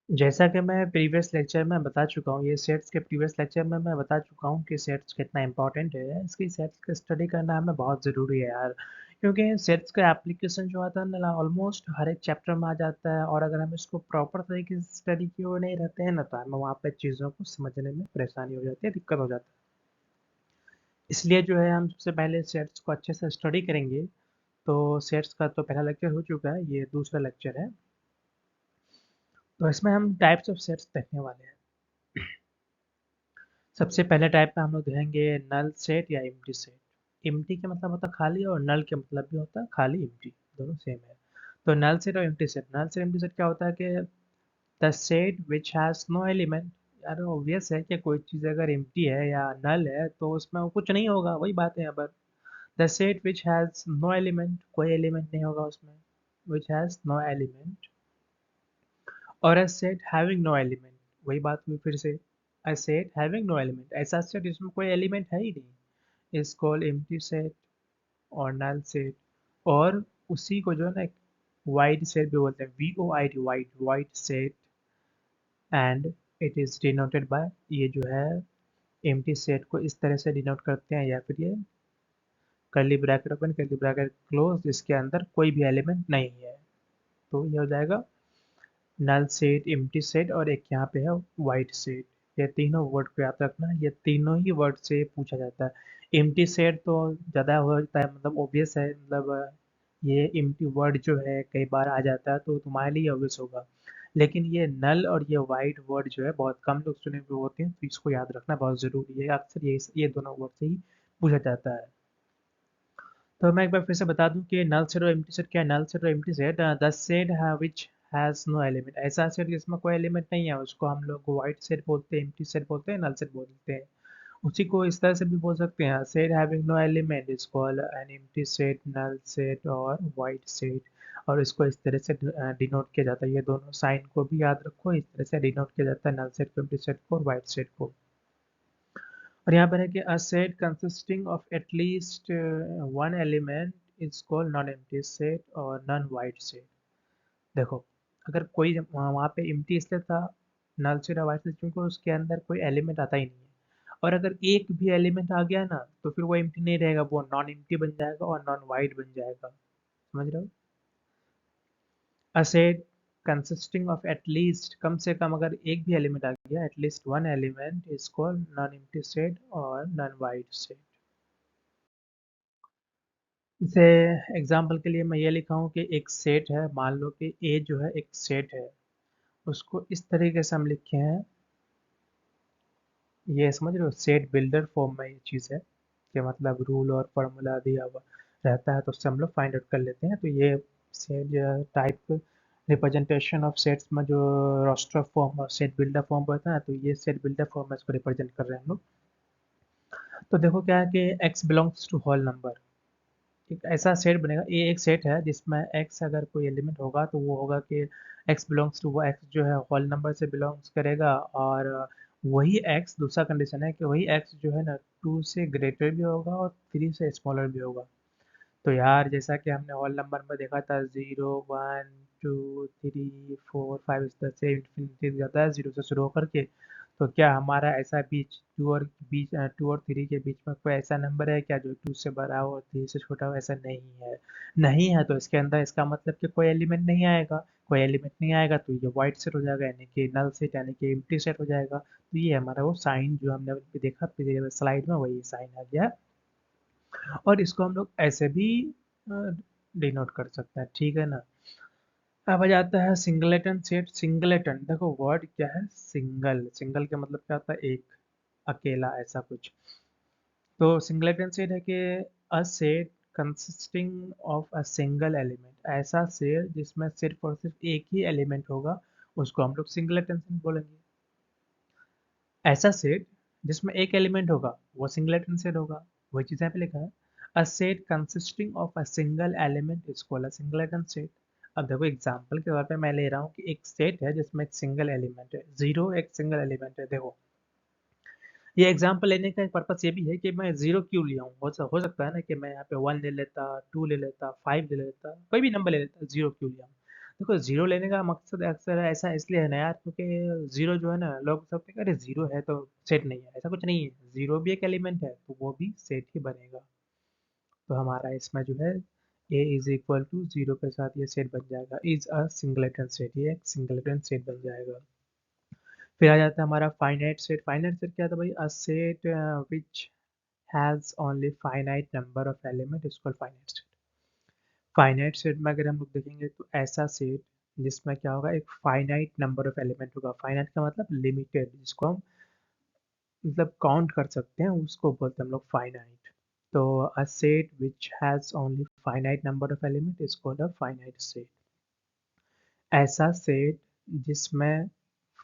जैसा कि मैं प्रीवियस लेक्चर में बता चुका हूँ, ये सेट्स के प्रीवियस लेक्चर में मैं बता चुका हूँ कि सेट्स कितना इंपॉर्टेंट है। इसकी सेट्स का स्टडी करना हमें बहुत ज़रूरी है यार, क्योंकि सेट्स का एप्लीकेशन जो आता है ना ऑलमोस्ट हर एक चैप्टर में आ जाता है। और अगर हम इसको प्रॉपर तरीके से स्टडी किए हुए नहीं रहते हैं ना, तो हमें वहाँ पे चीज़ों को समझने में परेशानी हो जाती है, दिक्कत हो जाता है। इसलिए जो है हम सबसे पहले सेट्स को अच्छे से स्टडी करेंगे। तो सेट्स का तो पहला लेक्चर हो चुका है, ये दूसरा लेक्चर है। तो इसमें हम टाइप्स ऑफ सेट्स देखने वाले हैं। सबसे पहले टाइप में हम लोग देखेंगे नल सेट या एम्प्टी सेट। एम्प्टी का मतलब होता है खाली, और नल का मतलब भी होता है खाली, एम्प्टी दोनों सेम है। तो नल सेट और empty set, null set empty set क्या होता है कि the set which has no element. यार ऑब्वियस है कि कोई चीज़ अगर एम्प्टी है या नल है तो उसमें वो कुछ नहीं होगा, वही बात है यहाँ पर। The set which has no element, कोई एलिमेंट नहीं होगा उसमें, विच हैज नो एलिमेंट। और a set having no element, वही बात हुई फिर से। A set having no element, ऐसा सेट जिसमें कोई एलिमेंट है ही नहीं, इज कॉल्ड एम्प्टी सेट और नल सेट। और उसी को जो है ना एक वाइड सेट भी बोलते हैं, V O I D, void void set. And it is denoted by, ये जो है एम्प्टी सेट को इस तरह से डिनोट करते हैं, या फिर ये curly bracket open curly bracket close, जिसके अंदर कोई भी एलिमेंट नहीं है। तो ये हो जाएगा नल सेट, एम्प्टी सेट, और एक यहाँ पे है वाइड सेट। ये तीनों वर्ड को याद रखना, ये तीनों ही वर्ड से पूछा जाता है। एम्प्टी सेट तो ज़्यादा होता है, मतलब ऑब्वियस है, मतलब ये एम्प्टी वर्ड जो है कई बार आ जाता है तो तुम्हारे लिए ऑब्वियस होगा। लेकिन ये नल और ये वाइड वर्ड जो है बहुत कम लोग सुने हुए होते हैं, तो इसको याद रखना बहुत ज़रूरी है। अक्सर ये दोनों वर्ड से ही पूछा जाता है। तो मैं एक बार फिर से बता दूं कि नल सेट और एम्प्टी सेट क्या है। नल सेट और empty set, the set which has no element, ऐसा सेट जिसमें कोई एलिमेंट नहीं है उसको हम लोग वाइड सेट बोलते हैं, एम्प्टी सेट बोलते हैं, नल सेट बोलते हैं। उसी को इस तरह से भी बोल सकते हैं, set having no element is called an empty set, null set और वाइड सेट। और इसको इस तरह से डिनोट किया जाता है, ये दोनों साइन को भी याद रखो, इस तरह से डिनोट किया जाता है नल सेट को, एम्प्टी सेट को और वाइड सेट को। और यहाँ पर है कि अ set consisting of at least one element is called non empty set और नॉन वाइड सेट। देखो, अगर कोई वहाँ पे एम्प्टी इसलिए था, नल सेट और वाइड सेट, क्योंकि उसके अंदर कोई एलिमेंट आता ही नहीं है। और अगर एक भी एलिमेंट आ गया ना, तो फिर वो एम्प्टी नहीं रहेगा, वो नॉन एम्प्टी बन जाएगा और नॉन वाइड बन जाएगा। समझ रहे हो? A set consisting of at least, कम से कम अगर एक भी एलिमेंट आ गया, at least one element is called non empty set और नॉन वाइड सेट। जैसे एग्जाम्पल के लिए मैं ये लिखा हूँ कि एक सेट है, मान लो कि ए जो है एक सेट है, उसको इस तरीके से हम लिखे हैं, ये समझ रहे हो, सेट बिल्डर फॉर्म में ये चीज़ है कि मतलब रूल और फॉर्मूला दिया हुआ रहता है, तो उससे हम लोग फाइंड आउट कर लेते हैं। तो ये set type representation of sets में जो रोस्टर फॉर्म और सेट बिल्डर फॉर्म होता है, तो ये सेट बिल्डर फॉर्म में इसको रिप्रेजेंट कर रहे हैं हम लोग। तो देखो क्या है कि x belongs to whole number, एक ऐसा सेट बनेगा, ये एक सेट है जिसमें x अगर कोई एलिमेंट होगा तो वो होगा कि x बिलोंग्स टू, वो x जो है होल नंबर से बिलोंग्स करेगा। और वही x, दूसरा कंडीशन है कि वही x जो है ना 2 से ग्रेटर भी होगा और 3 से स्मॉलर भी होगा। तो यार जैसा कि हमने होल नंबर में देखा था, 0 1 2 3 4 5 इस तरह से इन्फिनिटी जाता है 0 से शुरू होकर के। तो क्या हमारा ऐसा बीच टू और थ्री के बीच में कोई ऐसा नंबर है क्या जो 2 से बड़ा हो और 3 से छोटा हो? ऐसा नहीं है। नहीं है तो इसके अंदर इसका मतलब कि कोई एलिमेंट नहीं आएगा। कोई एलिमेंट नहीं आएगा तो ये वाइड सेट हो जाएगा, यानी कि नल सेट, यानी कि एम्प्टी सेट हो जाएगा। तो ये हमारा वो साइन जो हमने अभी देखा पिछले स्लाइड में, वही साइन आ गया। और इसको हम लोग ऐसे भी डिनोट कर सकते हैं, ठीक है ना। अब आ जाता है सिंगलेटन सेट। सिंगलेटन, देखो वर्ड क्या है, सिंगल, सिंगल का मतलब क्या होता है, एक, अकेला, ऐसा कुछ। तो सिंगलेटन सेट है कि अ set consisting of a single element, ऐसा सेट जिसमें सिर्फ और सिर्फ एक ही एलिमेंट होगा, उसको हम लोग सिंगलेटन सेट बोलेंगे। ऐसा सेट जिसमें एक एलिमेंट होगा वो सिंगलेटन सेट होगा, वही चीज़ यहाँ पे लिखा है। अ set consisting of a single element is called a singleton set. अब देखो एग्जांपल के तौर पे मैं ले रहा हूँ कि एक सेट है जिसमें एक सिंगल एलिमेंट है, जीरो एक सिंगल एलिमेंट है। देखो ये एग्जांपल लेने का एक पर्पस ये भी है कि मैं जीरो क्यों लिया हूँ, हो सकता है ना कि मैं यहाँ पे 1 ले लेता, 2 ले लेता, 5 ले लेता, कोई भी नंबर ले लेता, जीरो क्यों लिया हूँ? देखो जीरो लेने का मकसद अक्सर ऐसा इसलिए है ना यार, क्योंकि जीरो जो है ना, लोग सोचते हैं कि अरे जीरो है तो सेट नहीं है, ऐसा कुछ नहीं है। जीरो भी एक एलिमेंट है तो वो भी सेट ही बनेगा। तो हमारा इसमें जो है ए इज इक्वल टू जीरो के साथ ये सेट बन जाएगा, इज अ सिंगलेटन सेट, ये एक सिंगलेटन सेट बन जाएगा। फिर आ जाता है हमारा फाइनाइट सेट। फाइनाइट सेट क्या था भाई? A set which has only finite number of element is called finite set. Finite set में अगर हम लोग देखेंगे तो ऐसा सेट जिसमें क्या होगा, एक फाइनाइट नंबर ऑफ एलिमेंट होगा। फाइनाइट का मतलब लिमिटेड, जिसको हम मतलब काउंट कर सकते हैं, उसको बोलते हैं हम लोग फाइनाइट। तो a set which has only finite number of element is called a finite set. ऐसा सेट जिसमें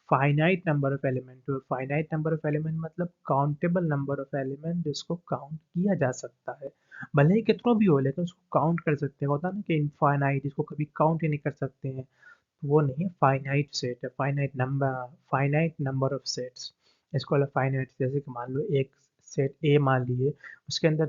फाइनाइट नंबर ऑफ एलिमेंट हो। फाइनाइट नंबर ऑफ एलिमेंट मतलब काउंटेबल नंबर ऑफ एलिमेंट जिसको काउंट किया जा सकता है। भले ही कितनों भी हो लेकिन उसको काउंट कर सकते हैं। होता है ना कि इनफाइनाइट, इसको कभी काउंट ही नहीं कर सकते हैं, तो वो नहीं है फाइनाइट सेट है। फाइनाइट नंबर ऑफ सेट्स इसको फाइनाइट। जैसे कि मान लो एक सेट ए मान लिए, उसके अंदर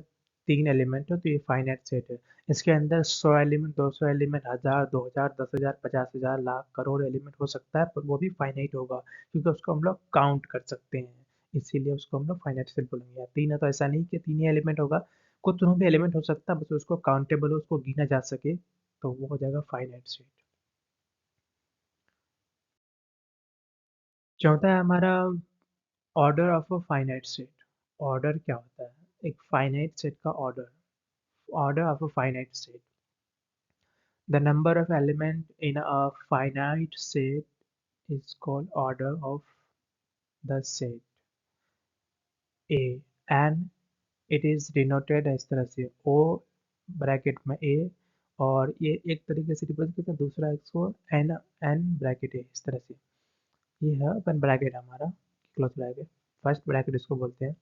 3 एलिमेंट हो तो ये फाइनाइट सेट है। इसके अंदर 100 element, 200 element, 1000, 2000, 10,000, 50,000, lakh, crore element हो सकता है, पर वो भी फाइनाइट होगा क्योंकि उसको हम लोग काउंट कर सकते हैं। इसीलिए उसको हम लोग फाइनाइट सेट बोलेंगे। या तीन है तो ऐसा नहीं कि तीन ही एलिमेंट होगा, कितनों भी एलिमेंट हो सकता है, बस उसको काउंटेबल हो, उसको गिना जा सके, तो वो हो जाएगा फाइनाइट सेट। चौथा है हमारा order of a finite set. Order क्या होता है? एक फाइनाइट सेट का order. Order of a finite set, the number of element in a finite set is called order of the set A, and it is denoted इस तरह से O bracket में A, और ये एक तरीके से रिप्रेजेंट करते हैं, दूसरा इसको N ब्रैकेट है इस तरह से। ये है अपन ब्रैकेट हमारा क्लोज ब्रैकेट, फर्स्ट ब्रैकेट इसको बोलते हैं।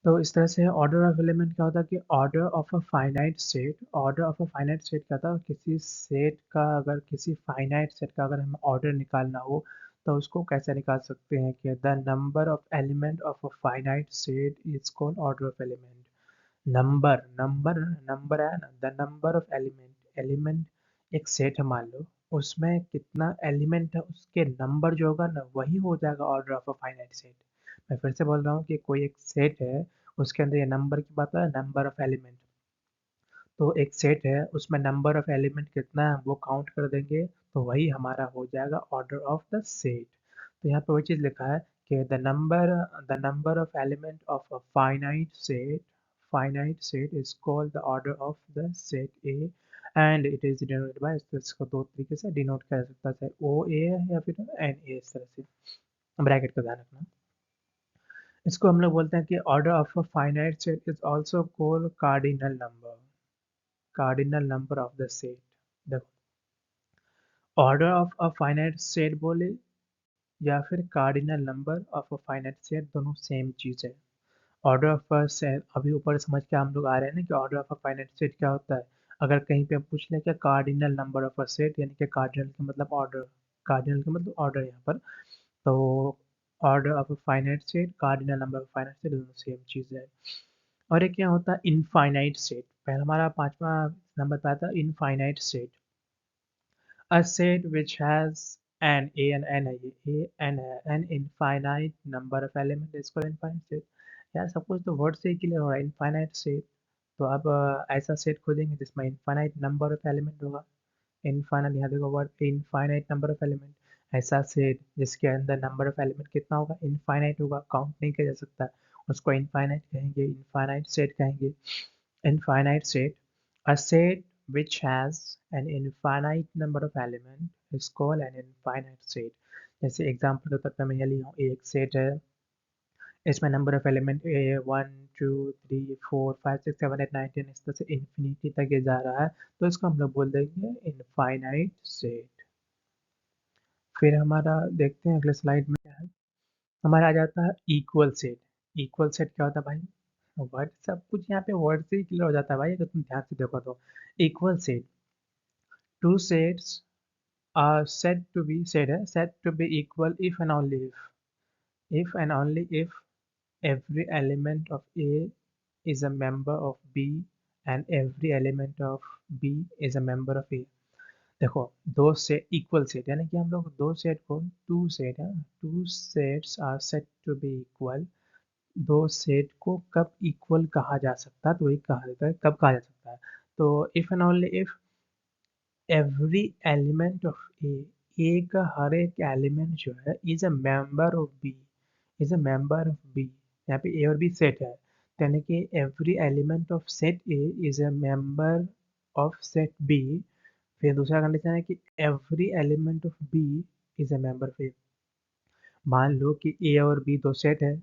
तो इस तरह से ऑर्डर ऑफ एलिमेंट क्या होता है कि order of a finite set. Order of a finite set क्या था? किसी सेट का, अगर किसी फाइनाइट सेट का अगर हमें ऑर्डर निकालना हो तो उसको कैसे निकाल सकते हैं कि the number of element of a finite set is called order of element. Number number number है ना, the number of element. Element एक सेट है मान लो, उसमें कितना एलिमेंट है उसके नंबर जो होगा ना, वही हो जाएगा order of a finite set. मैं फिर से बोल रहा हूँ कि कोई एक सेट है, उसके अंदर ये नंबर की बात है, नंबर ऑफ एलिमेंट। तो एक सेट है उसमें नंबर ऑफ एलिमेंट कितना है वो काउंट कर देंगे, तो वही हमारा हो जाएगा ऑर्डर ऑफ द सेट। तो यहाँ पे वही चीज़ लिखा है कि the number of element of a finite set is called the order of the set A, and it is denoted bye, इसको दो तरीके से डिनोट कर सकता है, ओ ए या फिर एन ए, इस तरह से। ब्रैकेट का ध्यान रखना। इसको हम लोग बोलते हैं कि order of a finite set is also called cardinal number. Cardinal number of the set. देखो, order of a finite set बोले या फिर cardinal number of a finite set, दोनों सेम चीज़ है। ऑर्डर ऑफ अ सेट अभी ऊपर समझ के हम लोग आ रहे हैं ना कि order of a finite set क्या होता है। अगर कहीं पे पूछ लें क्या cardinal number of a set, यानी कि कार्डिनल का मतलब ऑर्डर, कार्डिनल का मतलब ऑर्डर यहाँ पर। तो order of a finite set, cardinal number of finite set, दोनों सेम चीज़ है। और एक क्या होता है इनफाइनाइट सेट। पहला हमारा पांचवा नंबर पे आता है infinite set. A set which has an A and N है, ये A and an infinite number of element is called infinite set। यार सब कुछ तो वर्ड से ही क्लियर हो रहा है, इनफाइनाइट सेट। तो अब ऐसा सेट खोजेंगे जिसमें इनफाइनाइट नंबर ऑफ एलिमेंट होगा। इनफाइनाइट, यहाँ देखो word infinite number of element. ऐसा सेट जिसके अंदर नंबर ऑफ एलिमेंट कितना होगा, इनफाइनाइट होगा, काउंट नहीं किया जा सकता, उसको इनफाइनाइट कहेंगे, इनफाइनाइट सेट कहेंगे। Infinite set, a set which has an infinite number of elements is called an infinite set। जैसे एग्जाम्पल के तौर पर मैं ये लिया हूँ, एक सेट है, इसमें नंबर ऑफ एलिमेंट ए 1 2 3 4 5 6 7 8 9 10, इस तरह से इन्फिनिटी तक ये जा रहा है, तो इसको हम लोग बोल देंगे इनफाइनाइट सेट। फिर हमारा देखते हैं अगले स्लाइड में क्या है। हमारा आ जाता है इक्वल सेट। इक्वल सेट क्या होता है भाई? वर्ड सब कुछ यहाँ पे वर्ड से ही क्लियर हो जाता है भाई, अगर तुम ध्यान से देखो तो। Equal set, two sets are said to be equal if and only if every element of A is a member of B and every element of B is a member of A। देखो, दो से equal set यानी कि हम लोग दो set को two set है, two sets are said to be equal. दो सेट को कब इक्वल कहा जा सकता है, तो वही कहा जाता है कब कहा जा सकता है। तो if and only if every element of A का हर एक एलिमेंट जो है is a member of B, is a member of B. यहाँ पे ए और बी सेट है, तो यानी कि every element of set A is a member of set B. फिर दूसरा कंडीशन है कि every element of B is a member of A. मान लो कि ए और बी दो सेट है,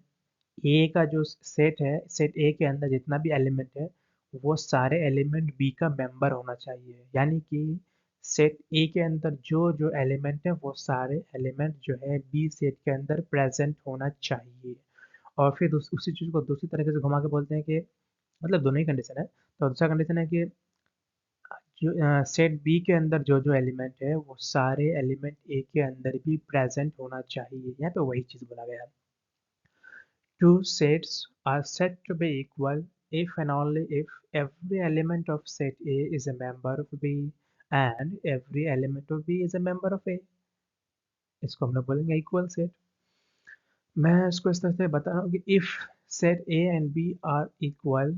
ए का जो सेट है, सेट ए के अंदर जितना भी एलिमेंट है वो सारे एलिमेंट बी का मेंबर होना चाहिए। यानी कि सेट ए के अंदर जो जो एलिमेंट है वो सारे एलिमेंट जो है बी सेट के अंदर प्रेजेंट होना चाहिए। और फिर उसी चीज को दूसरी तरीके से घुमा के बोलते हैं कि मतलब दोनों ही कंडीशन है। तो दूसरा कंडीशन है कि जो सेट बी के अंदर जो जो एलिमेंट है वो सारे एलिमेंट ए के अंदर भी प्रेजेंट होना चाहिए। यहाँ पे वही चीज बोला गया है। Two sets are said to be equal if and only if every element of set A is a member of B and every element of B is a member of A. इसको हम लोग बोलेंगे equal set. मैं इसको इस तरह से बता रहा हूँ कि if set A and B are equal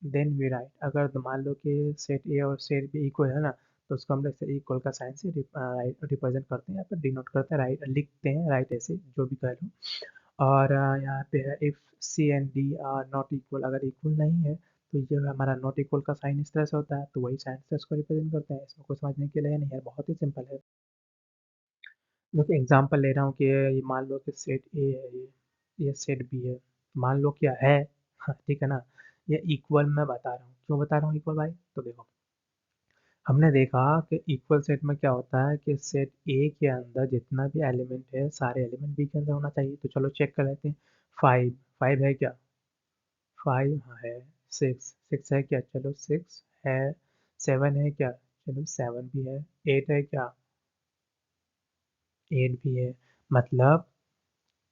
then we write. अगर तो मान लो कि सेट ए और सेट बी इक्वल है ना, तो उसको हम लोग इक्वल का साइन से रिप्रेजेंट करते हैं, यहाँ पर डिनोट करते हैं, राइट लिखते हैं, राइट ऐसे जो भी कह लो। और यहाँ पे है if C and D are not equal, अगर इक्वल नहीं है तो ये हमारा नॉट इक्वल का साइन इस तरह से होता है, तो वही साइन से इसको रिप्रेजेंट करते हैं। इसमें कुछ समझने के लिए नहीं है, बहुत ही सिंपल है। मैं एग्जांपल ले रहा हूँ कि ये मान लो कि सेट ए है, ये सेट बी है, मान लो क्या है। हाँ, ठीक है ना। ये इक्वल मैं बता रहा हूँ, क्यों बता रहा हूँ इक्वल भाई, तो देखो हमने देखा कि इक्वल सेट में क्या होता है कि सेट ए के अंदर जितना भी एलिमेंट है सारे एलिमेंट बी के अंदर होना चाहिए। तो चलो चेक कर लेते हैं। फाइव, फाइव है क्या, फाइव है। सिक्स, सिक्स है क्या, चलो सिक्स है। सेवन है क्या, चलो सेवन भी है। एट है क्या, एट भी है। मतलब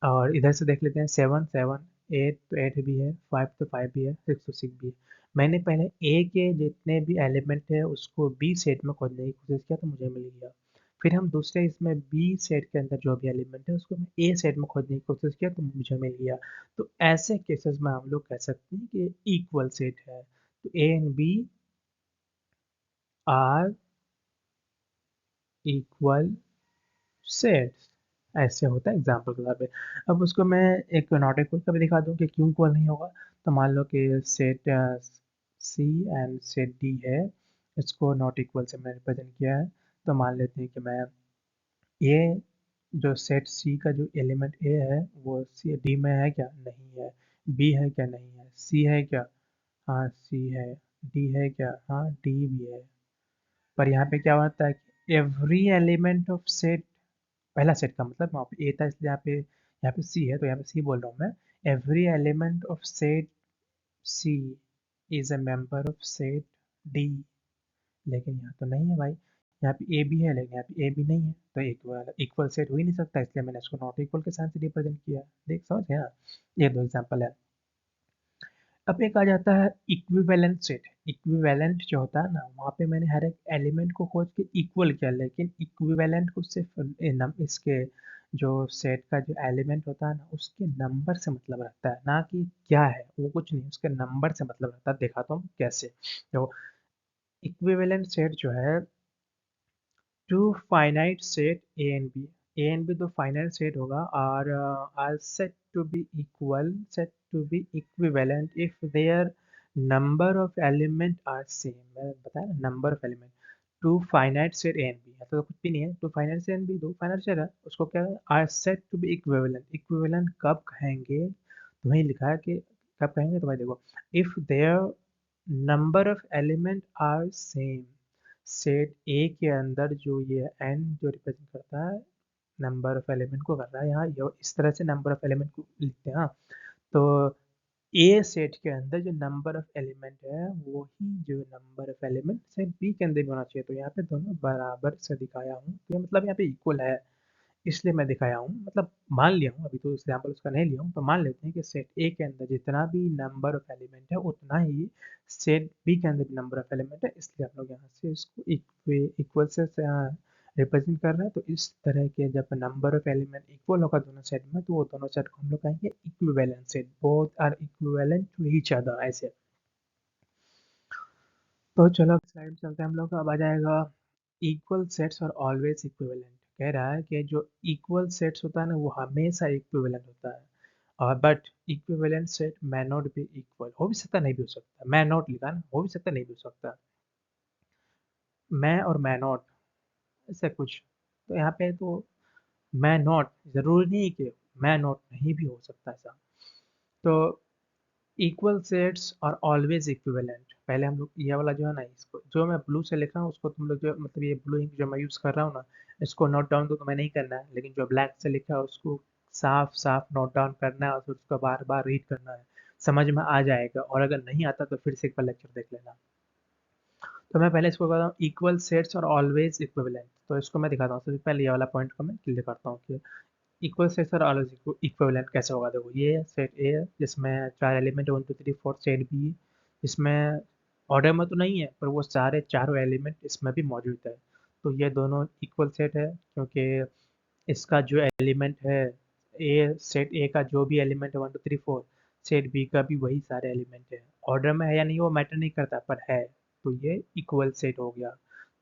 और इधर से देख लेते हैं, सेवन सेवन, एट तो एट भी है, फाइव तो फाइव भी है, सिक्स तो सिक्स भी है। मैंने पहले ए के जितने भी एलिमेंट है उसको बी सेट में खोजने की कोशिश किया तो मुझे मिल गया। फिर हम दूसरे इसमें बी सेट के अंदर जो भी एलिमेंट है उसको मैं ए सेट में खोजने की कोशिश किया तो मुझे मिल गया। तो ऐसे केसेस में हम लोग कह सकते हैं कि इक्वल सेट है। तो A and B are equal sets, ऐसे होता है एग्जाम्पल के तौर पे। अब उसको मैं एक नॉट इक्वल का भी दिखा दूं कि क्यों इक्वल नहीं होगा। तो मान लो कि set C and set D है, इसको नॉट इक्वल से मैंने रिप्रेजेंट किया है। तो मान लेते हैं कि मैं ये जो सेट सी का जो एलिमेंट ए है वो सी डी में है क्या, नहीं है। बी है क्या, नहीं है। सी है क्या, हाँ सी है। डी है क्या, हाँ डी भी है। पर यहाँ पे क्या होता है कि एवरी एलिमेंट ऑफ सेट, पहला सेट का मतलब वहाँ पे ए था इसलिए यहाँ पे सी है, तो यहाँ पे सी बोल रहा हूँ मैं। Every element of set C is a member of set D. लेकिन यहाँ तो नहीं है भाई, यहाँ पे ए भी है लेकिन यहाँ पे ए भी नहीं है, तो इक्वल इक्वल सेट हो ही नहीं सकता, इसलिए मैंने इसको नॉट इक्वल के साइन से रिप्रेजेंट किया। देख समझ गया ना? ये दो एग्जाम्पल है। अब एक आ जाता है इक्विवेलेंट सेट। इक्विवेलेंट जो होता है ना, वहाँ पे मैंने हर एक एलिमेंट को खोज के इक्वल किया, लेकिन इक्विवेलेंट को सिर्फ इसके जो सेट का जो एलिमेंट होता है ना उसके नंबर से मतलब रखता है, ना कि क्या है वो, कुछ नहीं, उसके नंबर से मतलब रखता है। देखा तो हम कैसे। तो इक्विवेलेंट सेट जो है, two finite set A and B, A and B दो फाइनाइट सेट होगा और are said to be equal, set to be equivalent if their number of element are same. मैं बताया ना, number of element. Two finite set A and B, ऐसा तो कुछ भी नहीं है। Two finite set and B दो फाइनाइट सेट है, उसको क्या है, are said to be equivalent. Equivalent कब कहेंगे, तो वही लिखा है कि कब कहेंगे, तो भाई देखो, if their number of element are same. Set A के अंदर जो ये एन जो रिप्रेजेंट करता है नंबर ऑफ एलिमेंट को कर रहा है, यहाँ ये इस तरह से नंबर ऑफ एलिमेंट को लिखते हैं। हाँ, तो ए सेट के अंदर जो नंबर ऑफ एलिमेंट है वो ही जो number of element set B के अंदर भी होना चाहिए। तो यहाँ पे दोनों बराबर से दिखाया हूँ, तो ये मतलब यहाँ पे इक्वल है। इसलिए मैं दिखाया हूँ, मतलब मान लिया हूँ, अभी तो एग्जाम्पल उसका नहीं लिया हूँ, तो मान लेते हैं कि सेट ए के अंदर जितना भी नंबर ऑफ एलिमेंट है उतना ही सेट बी के अंदर भी नंबर ऑफ एलिमेंट है, इसलिए आप लोग यहाँ से इसको इक्वल से रिप्रेजेंट कर रहे हैं। तो इस तरह के जब नंबर ऑफ एलिमेंट इक्वल होगा दोनों सेट में, तो वो दोनों सेट को हम लोग कहेंगे equivalent set, both are equivalent to each other, ऐसे। तो चलो अब स्लाइड में चलते हैं हम लोग, अब आ जाएगा इक्वल सेट्स और ऑलवेज इक्विवेलेंट। कह रहा है कि जो इक्वल सेट्स होता है ना वो हमेशा इक्विवेलेंट होता है, और but equivalent set may not be equal, हो भी सकता नहीं भी हो सकता, may नॉट लिखा ना, हो भी सकता नहीं भी हो सकता, मैं और may नॉट ऐसा कुछ। तो यहाँ पे तो may नॉट जरूरी नहीं कि may नॉट नहीं भी हो सकता ऐसा। तो इक्वल सेट्स और ऑलवेज इक्विवेलेंट, पहले हम लोग ये वाला जो है ना, इसको जो मैं ब्लू से लिख रहा हूँ उसको तुम लोग जो मतलब ये ब्लू इंक जो मैं यूज़ कर रहा हूँ ना, इसको नोट डाउन तो तुम्हें नहीं करना है, लेकिन जो ब्लैक से लिखा है उसको साफ साफ नोट डाउन करना है और फिर उसको बार बार रीड करना है, समझ में आ जाएगा, और अगर नहीं आता तो फिर से एक बार लेक्चर देख लेना। तो मैं पहले इसको कहता हूँ इक्वल सेट्स और ऑलवेज इक्विवेलेंट, तो इसको मैं दिखाता हूँ। सबसे पहले ये वाला पॉइंट को मैं क्लियर करता हूँ कि इक्वल सेट्स और ऑलवेज इक्विवेलेंट कैसे होगा। देखो ये सेट ए है जिसमें चार एलिमेंट 1 2 3 4, सेट बी इसमें ऑर्डर में तो नहीं है पर वो सारे चारों एलिमेंट इसमें भी मौजूद है, तो ये दोनों इक्वल सेट है, क्योंकि इसका जो एलिमेंट है ए, सेट ए का जो भी एलिमेंट है 1 2 3 4, सेट बी का भी वही सारे एलिमेंट है, ऑर्डर में है या नहीं वो मैटर नहीं करता पर है, तो ये इक्वल सेट हो गया।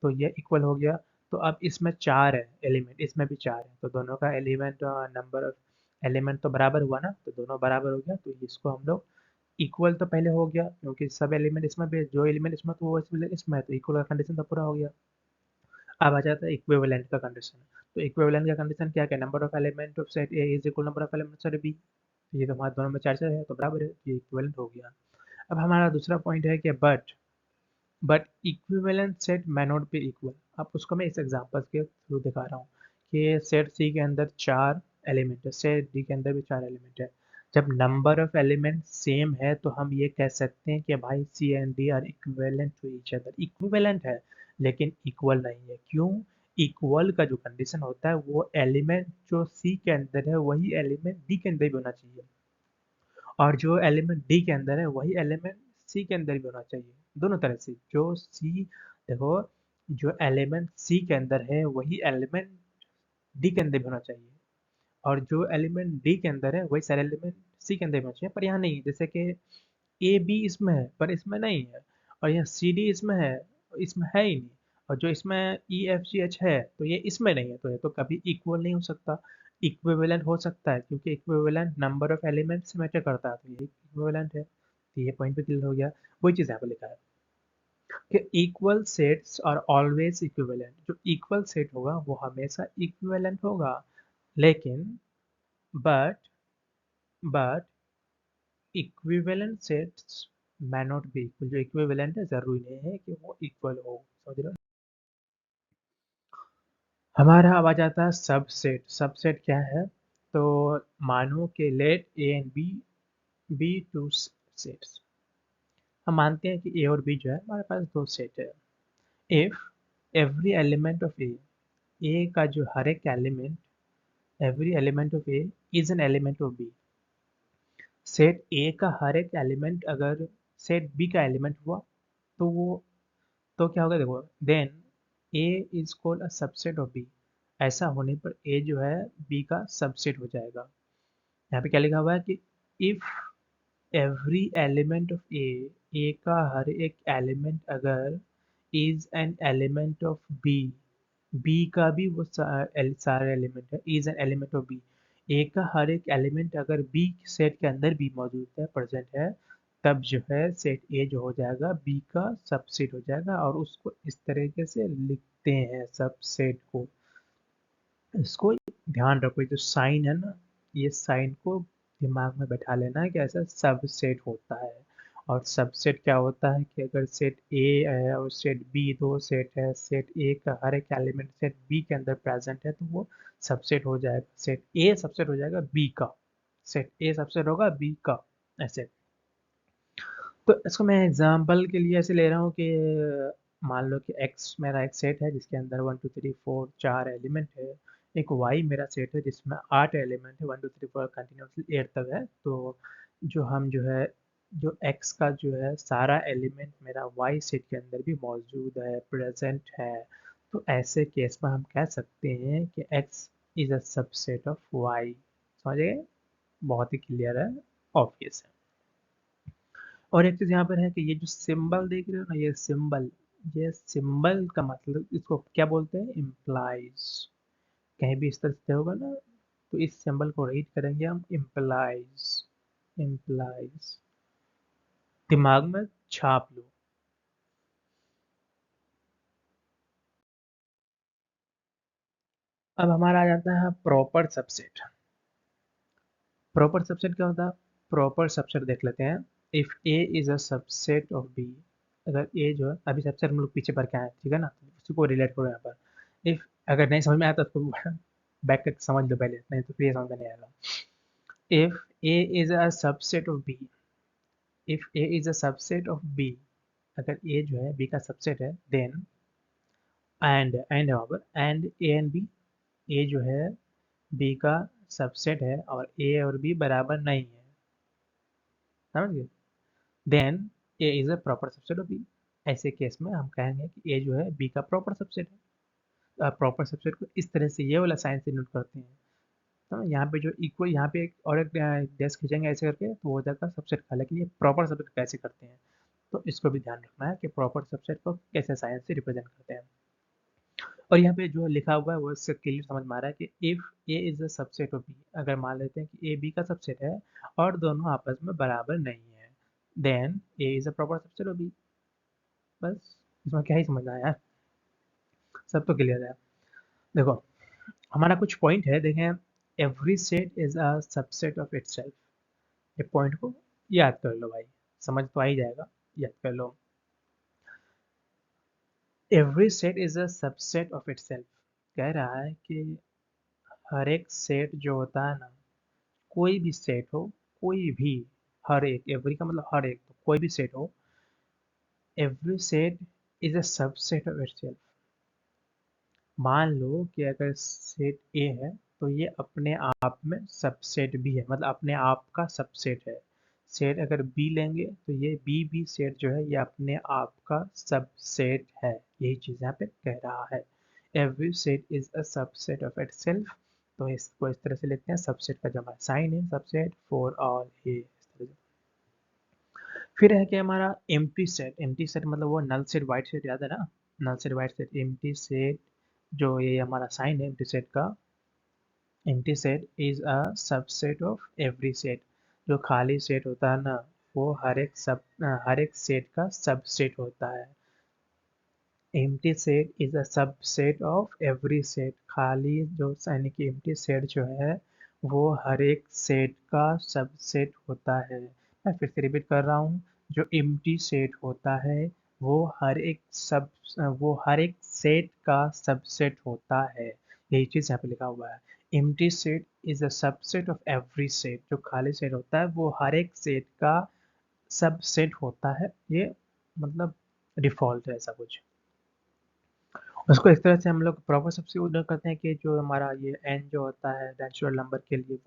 तो ये इक्वल हो गया। तो अब इसमें चार है एलिमेंट, इसमें भी चार है, तो दोनों का एलिमेंट नंबर ऑफ एलिमेंट तो बराबर हुआ ना, तो दोनों बराबर हो गया, तो इसको हम लोग इक्वल तो पहले हो गया क्योंकि सब एलिमेंट इसमें भी जो एलिमेंट इसमें तो वो इसमें है, तो इक्वल का कंडीशन तो पूरा हो गया। अब आ जाता है इक्विवेलेंट का कंडीशन। तो इक्विवेलेंट का कंडीशन क्या है, number of element of set A is equal number of element set B, ये तो हमारे दोनों में चार चार है तो बराबर है, ये इक्विवेलेंट हो गया। अब हमारा दूसरा पॉइंट है कि but equivalent set may not be equal. अब उसको मैं इस एग्जांपल के थ्रू दिखा रहा हूँ कि सेट सी के अंदर चार एलिमेंट है, सेट डी के अंदर भी चार एलिमेंट है, जब नंबर ऑफ एलिमेंट सेम है तो हम ये कह सकते हैं कि भाई C and D are equivalent to each other, equivalent है लेकिन इक्वल नहीं है। क्यों? इक्वल का जो कंडीशन होता है वो एलिमेंट जो सी के अंदर है वही एलिमेंट डी के अंदर भी होना चाहिए, और जो एलिमेंट डी के अंदर है वही एलिमेंट सी के अंदर भी होना चाहिए, दोनों तरह से। जो सी, देखो, जो एलिमेंट सी के अंदर है वही एलिमेंट डी के अंदर भी होना चाहिए, और जो एलिमेंट डी के अंदर है वही सारे एलिमेंट सी के अंदर भी होना चाहिए, पर यहाँ नहीं है। जैसे कि ए बी इसमें है पर इसमें नहीं है, और यहाँ सी डी इसमें है ही नहीं, और जो इसमें ई एफ जी एच है तो ये इसमें नहीं है, तो ये तो कभी इक्वल नहीं हो सकता। इक्विवेलेंट हो सकता है क्योंकि इक्विवेलेंट नंबर ऑफ एलिमेंट्स से मैटर करता है, तो ये इक्विवेलेंट है, तो ये पॉइंट पे क्लियर हो गया। वही चीज़ यहाँ पे लिखा है कि इक्वल सेट्स और ऑलवेज इक्विवेलेंट, जो इक्वल सेट होगा वो हमेशा इक्विवेलेंट होगा, लेकिन but but equivalent sets may not be equal, जो इक्विवेलेंट है जरूरी नहीं है कि वो इक्वल हो, समझ रहे हो। हमारा अब आ जाता है सबसेट। सबसेट क्या है, तो मानो कि let A and B be two sets, हम मानते हैं कि ए और बी जो है हमारे पास दो सेट है। If every element of A का जो हर एक element, every element of A is an element of B, set A का हर एक एलिमेंट अगर सेट बी का एलिमेंट हुआ तो वो, तो क्या होगा देखो, then A is called a subset of B, ऐसा होने पर ए जो है बी का सबसेट हो जाएगा। यहाँ पे क्या लिखा हुआ है कि if every element of A का हर एक एलिमेंट अगर is an element of B, B का भी वो सारे एलिमेंट है, is an element of B, A का हर एक एलिमेंट अगर बी सेट के अंदर भी मौजूद है, प्रेजेंट है, तब जो है सेट ए जो हो जाएगा बी का सबसेट हो जाएगा, और उसको इस तरीके से लिखते हैं सबसेट को। इसको ध्यान रखो, ये जो साइन है ना, ये साइन को दिमाग में बैठा लेना है कि ऐसा सबसेट होता है। और सबसेट क्या होता है कि अगर सेट ए है और सेट बी, दो सेट है, सेट ए का हर एक एलिमेंट सेट बी के अंदर प्रेजेंट है तो वो सबसेट हो जाएगा, सेट ए सबसेट हो जाएगा बी का, सेट ए सबसेट होगा बी का, ऐसे। तो इसको मैं एग्जांपल के लिए ऐसे ले रहा हूँ कि मान लो कि एक्स मेरा एक सेट है जिसके अंदर 1 2 3 4 चार एलिमेंट है, एक वाई मेरा सेट है जिसमें 8 एलिमेंट है, 1 2 3 4 कंटिन्यूसली 8 तक है। तो जो हम जो है जो एक्स का जो है सारा एलिमेंट मेरा वाई सेट के अंदर भी मौजूद है, प्रेजेंट है। तो ऐसे केस में हम कह सकते हैं कि X is a subset of Y. समझ गए? बहुत ही क्लियर है, ऑब्वियस है। और एक चीज यहाँ पर है कि ये जो सिंबल देख रहे हो ना, ये सिंबल का मतलब इसको क्या बोलते हैं? इम्प्लाइज। कहीं भी इस तरह से होगा ना, तो इस सिंबल को रीड करेंगे हम इम्प्लाइज। इम्प्लाइज दिमाग में छाप लो। अब हमारा आ जाता है प्रॉपर सबसेट। प्रॉपर सबसेट क्या होता है? प्रॉपर सबसेट देख लेते हैं। If A is a subset of B, अगर ए जो है, अभी सबसेट हम लोग पीछे पढ़ के आए हैं, ठीक है ना, तो उसी को रिलेट करो यहाँ पर। इफ अगर नहीं समझ में आया तो उसको बैक करके समझ लो पहले, नहीं तो फिर ये समझ में नहीं आएगा। If A is a subset of B, if A is a subset of B, अगर ए जो है बी का सबसेट है, देन एंड वहाँ पर एंड ए एंड बी, ए जो है बी का सबसेट है और ए और बी बराबर नहीं है, समझ गए? Then A is a proper subset of B. ऐसे केस में हम कहेंगे कि ए जो है बी का प्रॉपर सबसेट है। प्रॉपर सबसेट को इस तरह से ये वाला साइन से नोट करते हैं। तो यहाँ पे जो इक्वल, यहाँ पे एक और एक डेस्क खींचेंगे ऐसे करके तो हो जाएगा सबसेट का, लेकिन ये प्रॉपर सबसेट कैसे करते हैं, तो इसको भी ध्यान रखना है कि प्रॉपर सबसेट को कैसे साइन से रिप्रेजेंट करते हैं। और यहाँ पे जो लिखा हुआ है वो इससे क्लियर समझ में आ रहा है कि if A is a subset of B, अगर मान लेते हैं कि ए बी का सबसेट है और दोनों आपस में बराबर नहीं है, then A is a proper subset of B. बस इसमें क्या ही समझना है यार, सब तो क्लियर है। देखो, हमारा कुछ पॉइंट है, देखें। Every set is a subset of itself. ये पॉइंट को याद कर लो भाई, समझ तो आ ही जाएगा, याद कर लो। Every set is a subset of itself कह रहा है कि हर एक सेट जो होता है ना, कोई भी सेट हो, कोई भी, हर एक, एवरी का मतलब हर एक, तो कोई भी सेट हो, every set is a subset of itself. मान लो कि अगर सेट ए है तो ये अपने आप में सबसेट भी है, मतलब अपने आप का सबसेट है। सेट अगर बी लेंगे तो ये बी भी सेट जो है ये अपने आप का सबसेट है। यही चीज़ यहाँ पे कह रहा है, every set is a subset of itself. तो इसको इस तरह से लिखते हैं, सबसेट का जमा साइन है, सबसेट फॉर ऑल ए, इस तरह से। फिर है कि हमारा एम्प्टी सेट। एम्प्टी सेट मतलब वो नल सेट वाइट सेट, याद है ना? Null set void set, empty set, जो ये हमारा साइन है एम्प्टी सेट का। Empty set is a subset of every set. जो खाली सेट होता है ना, वो हर एक सेट का सबसेट होता है। Empty set is a subset of every set. खाली जो यानी कि एम्प्टी सेट जो है वो हर एक सेट का सबसेट होता है। मैं फिर से रिपीट कर रहा हूँ, जो एम्प्टी सेट होता है वो हर एक सब वो हर एक सेट का सबसेट होता है। यही चीज़ यहाँ पे लिखा हुआ है, empty set is a subset of every set. जो खाली सेट होता है वो हर एक सेट का सबसेट होता है। ये मतलब डिफॉल्ट है ऐसा कुछ। उसको इस तरह से हम लोग प्रॉपर सब्स्टिट्यूट करते हैं कि जो हमारा ये एन जो होता है नेचुरल नंबर के लिए,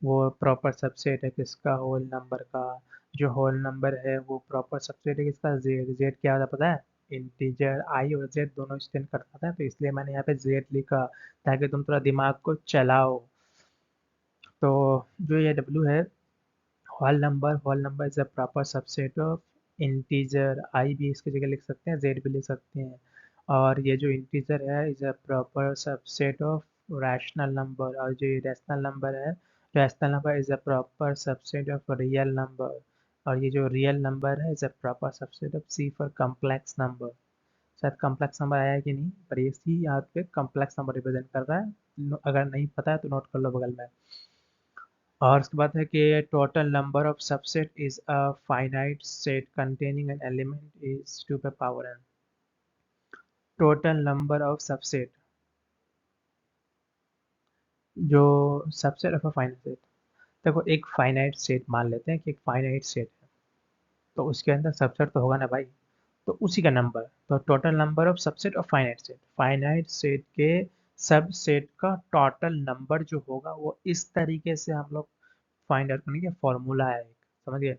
वो प्रॉपर सबसेट है किसका? होल नंबर का। जो होल नंबर है वो प्रॉपर सबसेट है किसका? जेड। जेड क्या होता है पता है? इंटीजर आई और जेड दोनों स्टैंड करता है, तो इसलिए मैंने यहाँ पे जेड लिखा ताकि तुम थोड़ा दिमाग को चलाओ। तो जो ये डब्लू है, whole number is a proper subset of integer. I भी इसकी जगह लिख सकते हैं, जेड भी लिख सकते हैं। और ये जो इंटीजर है is a proper subset of rational number. और जो रैशनल नंबर है, rational number is a proper subset of real number. और ये जो रियल नंबर है is a proper subset of C for complex number. शायद कम्प्लेक्स नंबर आया है कि नहीं, पर ये सी यहाँ पे कम्प्लेक्स नंबर रिप्रेजेंट कर रहा है। अगर नहीं पता है तो नोट कर लो बगल में। और उसके बाद है कि total number of subset is a finite set containing n element is 2 पे power n। Total number of subset, जो subset of a finite set, देखो एक फाइनाइट सेट मान लेते हैं कि एक फाइनाइट सेट है, तो उसके अंदर सबसेट तो होगा ना भाई, तो उसी का नंबर, तो total number of subset of finite set, finite set के सब सेट का टोटल नंबर जो होगा वो इस तरीके से हम लोग फाइंड आउट करेंगे। फॉर्मूला है एक, समझ गए।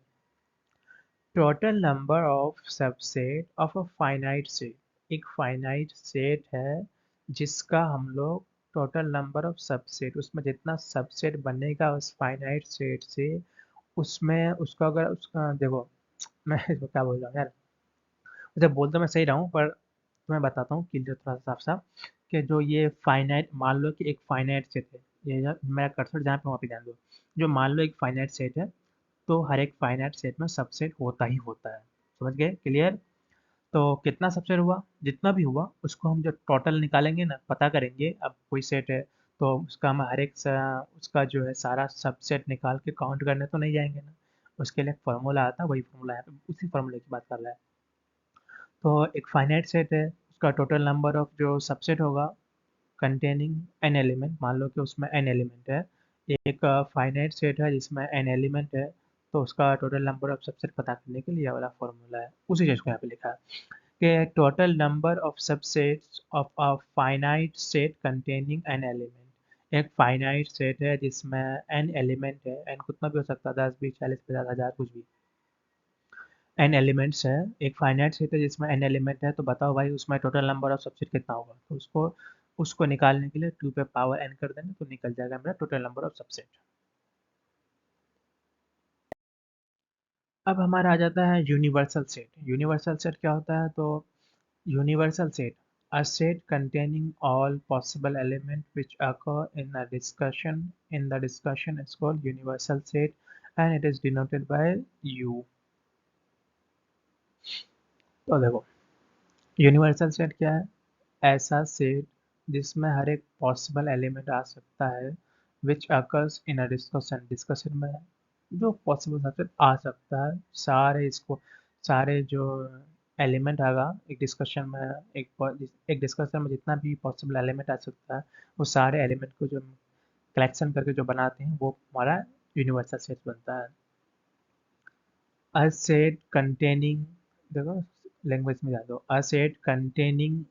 Total number of subset of a finite set, एक फाइनाइट सेट है जिसका हम लोग टोटल नंबर ऑफ सबसेट, उसमें जितना सबसेट बनेगा उस फाइनाइट सेट से, उसमें उसका अगर उसका देखो, मैं इसको क्या बोल रहा हूँ यार, मुझे बोल तो मैं सही रहा हूँ पर मैं बताता हूँ क्लियर थोड़ा सा साफ साफ, कि जो ये फाइनाइट, मान लो कि एक फाइनाइट सेट है, मेरा कर्सर जहाँ पे वहाँ पे ध्यान दो, जो मान लो एक फाइनाइट सेट है, तो हर एक फाइनाइट सेट में सबसेट होता ही होता है। समझ गए, क्लियर। तो कितना सबसेट हुआ, जितना भी हुआ उसको हम जो टोटल निकालेंगे ना, पता करेंगे। अब कोई सेट है तो उसका हम हर एक उसका जो है सारा सबसेट निकाल के काउंट करने तो नहीं जाएंगे ना, उसके लिए एक फार्मूला आता है, वही फार्मूला है, उसी फार्मूले की बात कर रहा है। तो एक फाइनाइट सेट है, उसका टोटल नंबर ऑफ जो सबसेट होगा कंटेनिंग एन एलिमेंट, मान लो कि उसमें एन एलिमेंट है, एक फाइनाइट सेट है जिसमें एन एलिमेंट है, तो उसका टोटल नंबर ऑफ सबसेट पता करने के लिए ये वाला फॉर्मूला है, उसी चीज़ को यहाँ पे लिखा है कि total number of subsets of a finite set containing n element. एक फाइनाइट सेट है जिसमें एन एलिमेंट है, एन कितना भी हो सकता है, 10 20 40 50 1000 कुछ भी, एन एलिमेंट्स है। एक फाइनाइट सेट है जिसमें एन एलिमेंट है, तो बताओ भाई उसमें टोटल नंबर ऑफ सबसेट कितना होगा, तो उसको उसको निकालने के लिए 2 पे पावर एन कर देंगे तो निकल जाएगा मेरा टोटल नंबर ऑफ सबसेट। अब हमारा आ जाता है यूनिवर्सल सेट। यूनिवर्सल सेट क्या होता है, तो universal set, a set containing all possible elements which occur in the discussion is called universal set, and it is denoted by u। तो देखो, यूनिवर्सल सेट क्या है, ऐसा सेट जिसमें हर एक पॉसिबल एलिमेंट आ सकता है, which occurs in a discussion, discussion में जो पॉसिबल सबसे आ सकता है, सारे इसको, सारे जो एलिमेंट आएगा एक डिस्कशन में, एक डिस्कशन में जितना भी पॉसिबल एलिमेंट आ सकता है, वो सारे एलिमेंट को जो कलेक्शन करके जो बनाते हैं वो हमारा यूनिवर्सल सेट बनता है। अ सेट कंटेनिंग, देखो लैंग्वेज में जा दो, a set containing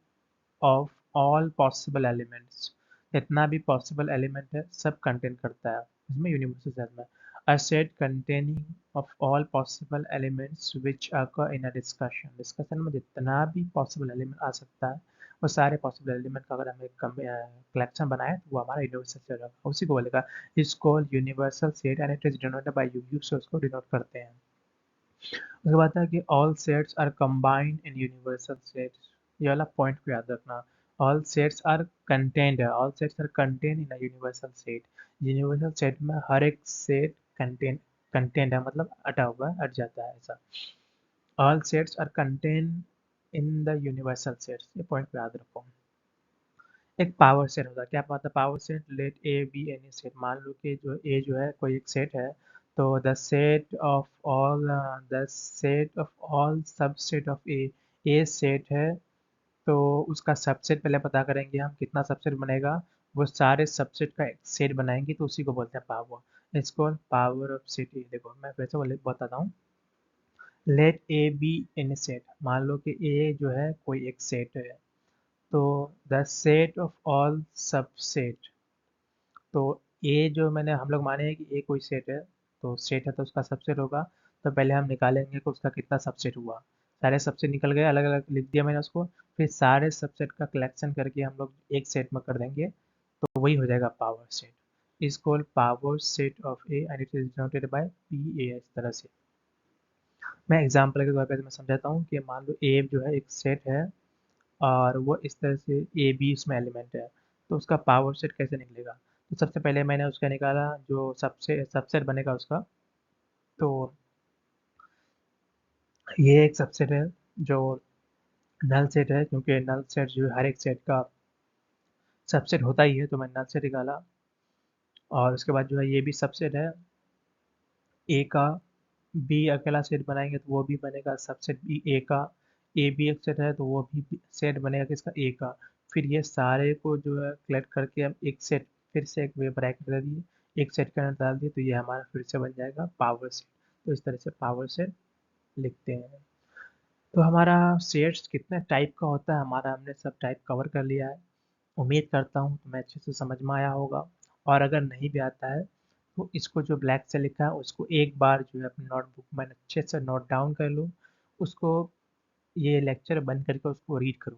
of all possible elements, जितना भी पॉसिबल एलिमेंट है सब कंटेन करता है इसमें यूनिवर्सल सेट में। A set containing of all possible elements which occur in a discussion, discussion में जितना भी पॉसिबल एलिमेंट आ सकता है, वो सारे पॉसिबल एलिमेंट का अगर हम एक कलेक्शन बनाए तो वो हमारा यूनिवर्सल सेट होगा, उसी को बोलेगा is called universal set and it is denoted by U से उसको डिनोट करते हैं। उसके बाद है कि all sets are combined in universal sets, ये वाला पॉइंट को याद रखना। ऑल सेट्स आर कंटेंड है, all sets are contained in a universal set, universal set में हर एक सेट कंटेंट है, मतलब अटा हुआ है, अट जाता है ऐसा। All sets are contained in the universal sets, ये पॉइंट को याद रखो। एक पावर सेट होता है, क्या होता है power set, let A be any set, मान लो कि जो ए जो है कोई एक सेट है, तो the set of all subset of A set है, तो उसका सबसेट पहले पता करेंगे हम कितना सबसेट बनेगा, वो सारे सबसेट का एक सेट बनाएंगे तो उसी को बोलते हैं पावर, इसको पावर ऑफ सेट। देखो मैं वैसे बोले बताता हूँ, let A be any set, मान लो कि ए जो है कोई एक सेट है, तो the set of all subset, तो ए जो मैंने हम लोग माने हैं कि ए कोई सेट है, तो सेट है तो उसका सबसेट होगा, तो पहले हम निकालेंगे कि उसका कितना सबसेट हुआ, सारे सबसेट निकल गए, अलग अलग लिख दिया मैंने उसको, फिर सारे सबसेट का कलेक्शन करके हम लोग एक सेट में कर देंगे, तो वही हो जाएगा power set, is called power set of A and it is denoted by P A, इस तरह से। मैं एग्जांपल के तौर पे मैं समझाता हूँ कि मान लो ए जो है एक सेट है, और वो इस तरह से ए बी उसमें एलिमेंट है, तो उसका पावर सेट कैसे निकलेगा, तो सबसे पहले मैंने उसका निकाला जो सबसे सबसेट बनेगा उसका, तो ये एक सबसेट है जो नल सेट है, क्योंकि नल सेट जो है हर एक सेट का सबसेट होता ही है, तो मैंने नल सेट निकाला। और उसके बाद जो है ये भी सबसेट है ए का, बी अकेला सेट बनाएंगे तो वो भी बनेगा सबसेट बी ए का, ए भी एक सेट है तो वो भी सेट बनेगा किसका, ए का। फिर ये सारे को जो है कलेक्ट करके हम एक सेट, फिर से एक वे ब्रैकेट दे दिए, एक सेट के अंदर डाल दिए, तो ये हमारा फिर से बन जाएगा पावर सेट। तो इस तरह से पावर सेट लिखते हैं। तो हमारा सेट्स कितने टाइप का होता है, हमारा हमने सब टाइप कवर कर लिया है। उम्मीद करता हूँ तुम्हें अच्छे से समझ में आया होगा। और अगर नहीं भी आता है तो इसको जो ब्लैक से लिखा है उसको एक बार जो है अपनी नोटबुक में अच्छे से नोट डाउन कर लो। उसको ये लेक्चर बंद करके उसको रीड करो।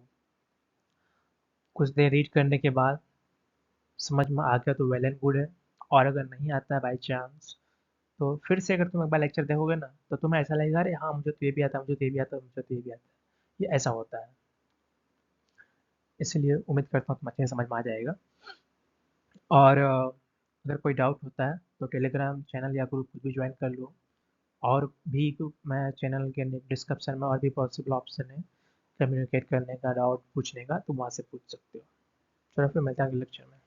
कुछ देर रीड करने के बाद समझ में आ गया तो वेल एंड गुड है। और अगर नहीं आता है बाई चांस, तो फिर से अगर तुम एक बार लेक्चर देखोगे ना तो तुम्हें ऐसा लगेगा अरे हाँ मुझे तो ये भी आता है, मुझे तो ये भी आता है, मुझे तो ये भी आता है। ये ऐसा होता है। इसलिए उम्मीद करता हूँ तुम अच्छे से समझ में आ जाएगा। और अगर कोई डाउट होता है तो टेलीग्राम चैनल या ग्रुप भी ज्वाइन कर लो। और भी मैं चैनल के डिस्क्रिप्शन में और भी पॉसिबल ऑप्शन है कम्युनिकेट करने का, डाउट पूछने का, तो वहाँ से पूछ सकते हो। चलो फिर मिलते हैं अगले लेक्चर में।